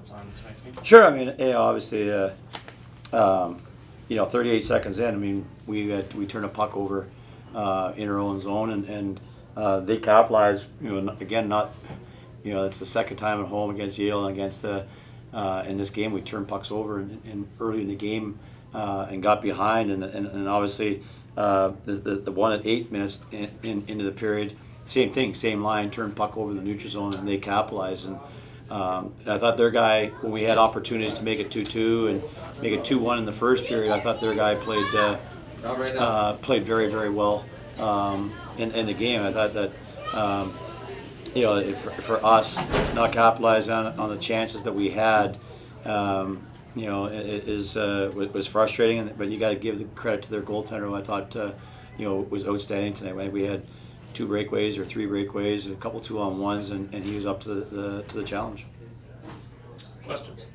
thoughts on tonight's game? Sure. I mean, obviously, 38 seconds in, I mean, we turned a puck over in our own zone, and they capitalized. Again, not, it's the second time at home against Yale and against in this game we turned pucks over in early in the game and got behind, and obviously the one at 8 minutes into the period, same thing, same line, turned puck over the neutral zone, and they capitalized. And I thought their guy, when we had opportunities to make it 2-2 and make it 2-1 in the first period, I thought their guy played very, very well in the game. I thought that for us not capitalizing on the chances that we had, it was frustrating. But you got to give the credit to their goaltender, who I thought was outstanding tonight. Right? We had 2 breakaways or 3 breakaways, a couple 2-on-1s, and he was up to the challenge. Questions?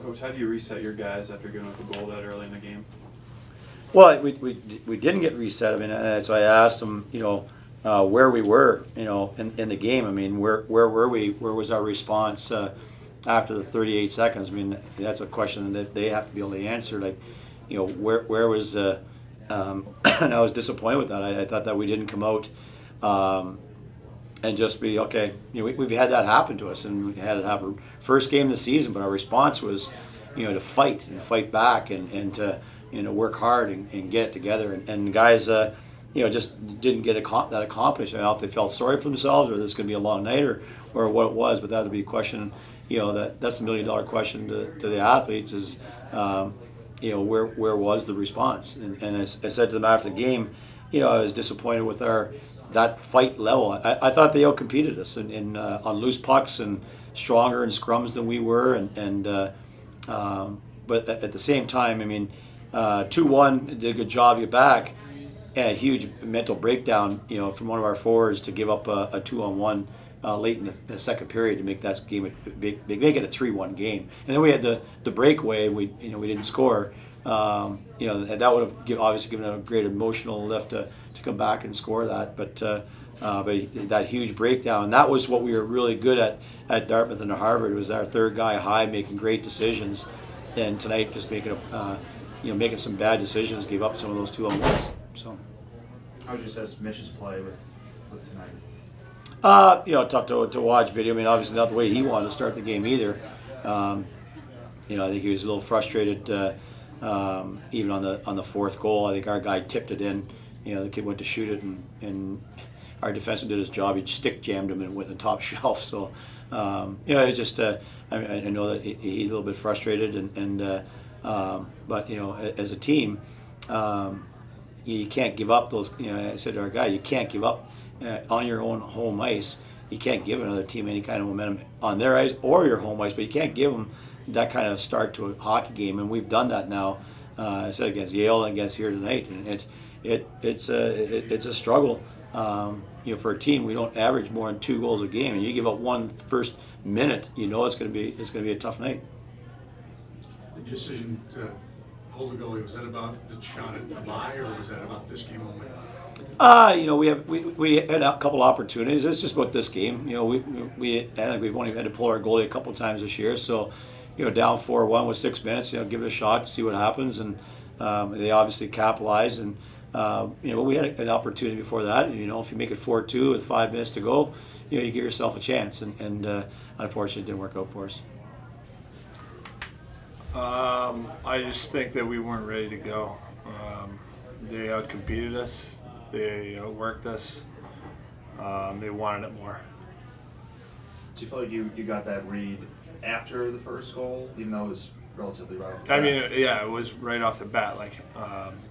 Coach, how do you reset your guys after giving up a goal that early in the game? Well, we didn't get reset. I mean, so I asked them, where we were, in the game. I mean, where were we? Where was our response after the 38 seconds? I mean, that's a question that they have to be able to answer. Like, where was and I was disappointed with that. I thought that we didn't come out and just be okay. We've had that happen to us, and we had it happen first game of the season. But our response was, to fight back, and to work hard and get it together. And the guys, just didn't get that accomplished. I don't know if they felt sorry for themselves, or this is going to be a long night, or what it was. But that would be a question. That's $1 million question to the athletes is. Where was the response? And as I said to them after the game, I was disappointed with that fight level. I thought they outcompeted us on loose pucks and stronger in scrums than we were. But at the same time, I mean, 2-1 did a good job to get back, and a huge mental breakdown, from one of our forwards to give up a 2-on-1 late in the second period to make that game make it a 3-1 game. And then we had the breakaway. We didn't score. And that would have obviously given a great emotional lift to come back and score that. But that huge breakdown, and that was what we were really good at Dartmouth and Harvard. It was our third guy high making great decisions, and tonight just making some bad decisions, gave up some of those 2-on-1s. So. How would you assess Mitch's play with tonight? Tough to watch video. I mean, obviously not the way he wanted to start the game either. I think he was a little frustrated, even on the fourth goal. I think our guy tipped it in. The kid went to shoot it, and our defenseman did his job. He stick jammed him and went in the top shelf. So, it's just I know that he's a little bit frustrated, but as a team, you can't give up those. I said to our guy, you can't give up. On your own home ice, you can't give another team any kind of momentum on their ice or your home ice, but you can't give them that kind of start to a hockey game, and we've done that now. I said against Yale and against here tonight, and it's a struggle. For a team, we don't average more than 2 goals a game, and you give up one first minute, it's going to be a tough night. The decision to pull the goalie, was that about the shot at the bye, or was that about this game only? We had a couple opportunities. It's just about this game. I think we've only had to pull our goalie a couple times this year. So, down 4-1 with 6 minutes. Give it a shot to see what happens, and they obviously capitalized. And we had an opportunity before that. If you make it 4-2 with 5 minutes to go, you give yourself a chance. And unfortunately, it didn't work out for us. I just think that we weren't ready to go. They outcompeted us. They outworked us. They wanted it more. Do you feel like you got that read after the first goal, even though it was relatively right off the bat? I mean, it was right off the bat. Like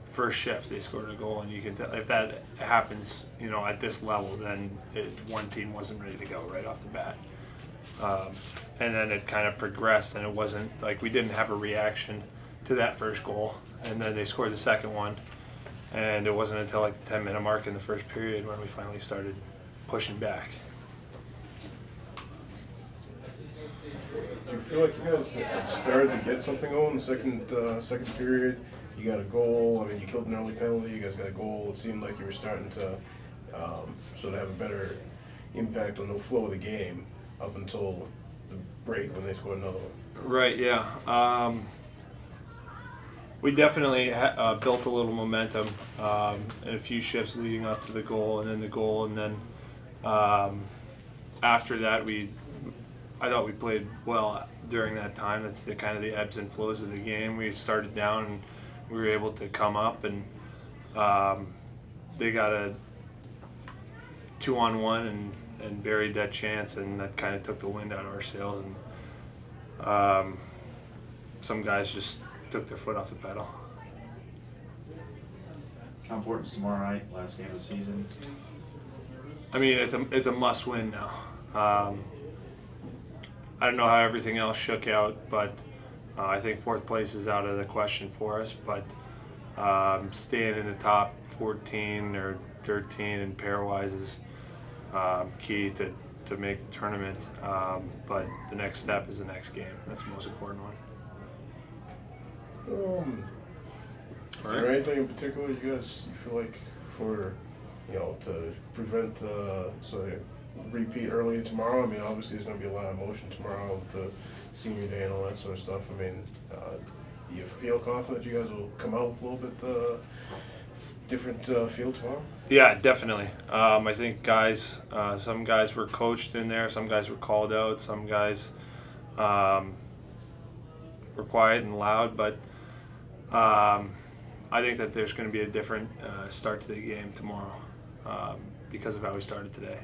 first shift, they scored a goal, and you can tell if that happens, at this level, then one team wasn't ready to go right off the bat. And then it kind of progressed, and it wasn't like we didn't have a reaction to that first goal, and then they scored the second one. And it wasn't until like the 10-minute mark in the first period when we finally started pushing back. Do you feel like you guys had started to get something going in the second period? You got a goal. I mean, you killed an early penalty. You guys got a goal. It seemed like you were starting to sort of have a better impact on the flow of the game up until the break when they scored another one. Right, yeah. We definitely built a little momentum in a few shifts leading up to the goal, and then the goal, and then after that, I thought we played well during that time. That's the kind of the ebbs and flows of the game. We started down, and we were able to come up, and they got a 2-on-1 and buried that chance, and that kind of took the wind out of our sails, and some guys just took their foot off the pedal. How important is tomorrow night, last game of the season? I mean, it's a must win now. I don't know how everything else shook out, but I think fourth place is out of the question for us. But staying in the top 14 or 13 in pairwise is key to make the tournament. But the next step is the next game. That's the most important one. Is there anything in particular you guys feel like for, to prevent so repeat early tomorrow? I mean, obviously there's going to be a lot of emotion tomorrow with the senior day and all that sort of stuff. I mean, do you feel confident you guys will come out with a little bit different feel tomorrow? Yeah, definitely. I think some guys were coached in there, some guys were called out, some guys were quiet and loud, but I think that there's going to be a different start to the game tomorrow because of how we started today.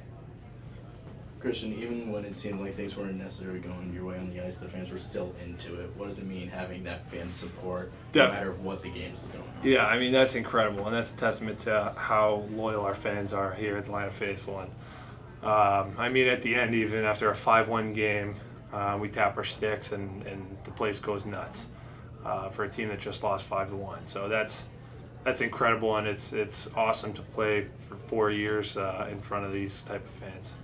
Christian, even when it seemed like things weren't necessarily going your way on the ice, the fans were still into it. What does it mean having that fan support no matter what the game's going on? Yeah, I mean, that's incredible, and that's a testament to how loyal our fans are here at the Atlanta Faithful. And I mean, at the end, even after a 5-1 game, we tap our sticks and the place goes nuts for a team that just lost 5-1. So that's incredible, and it's awesome to play for 4 years in front of these type of fans.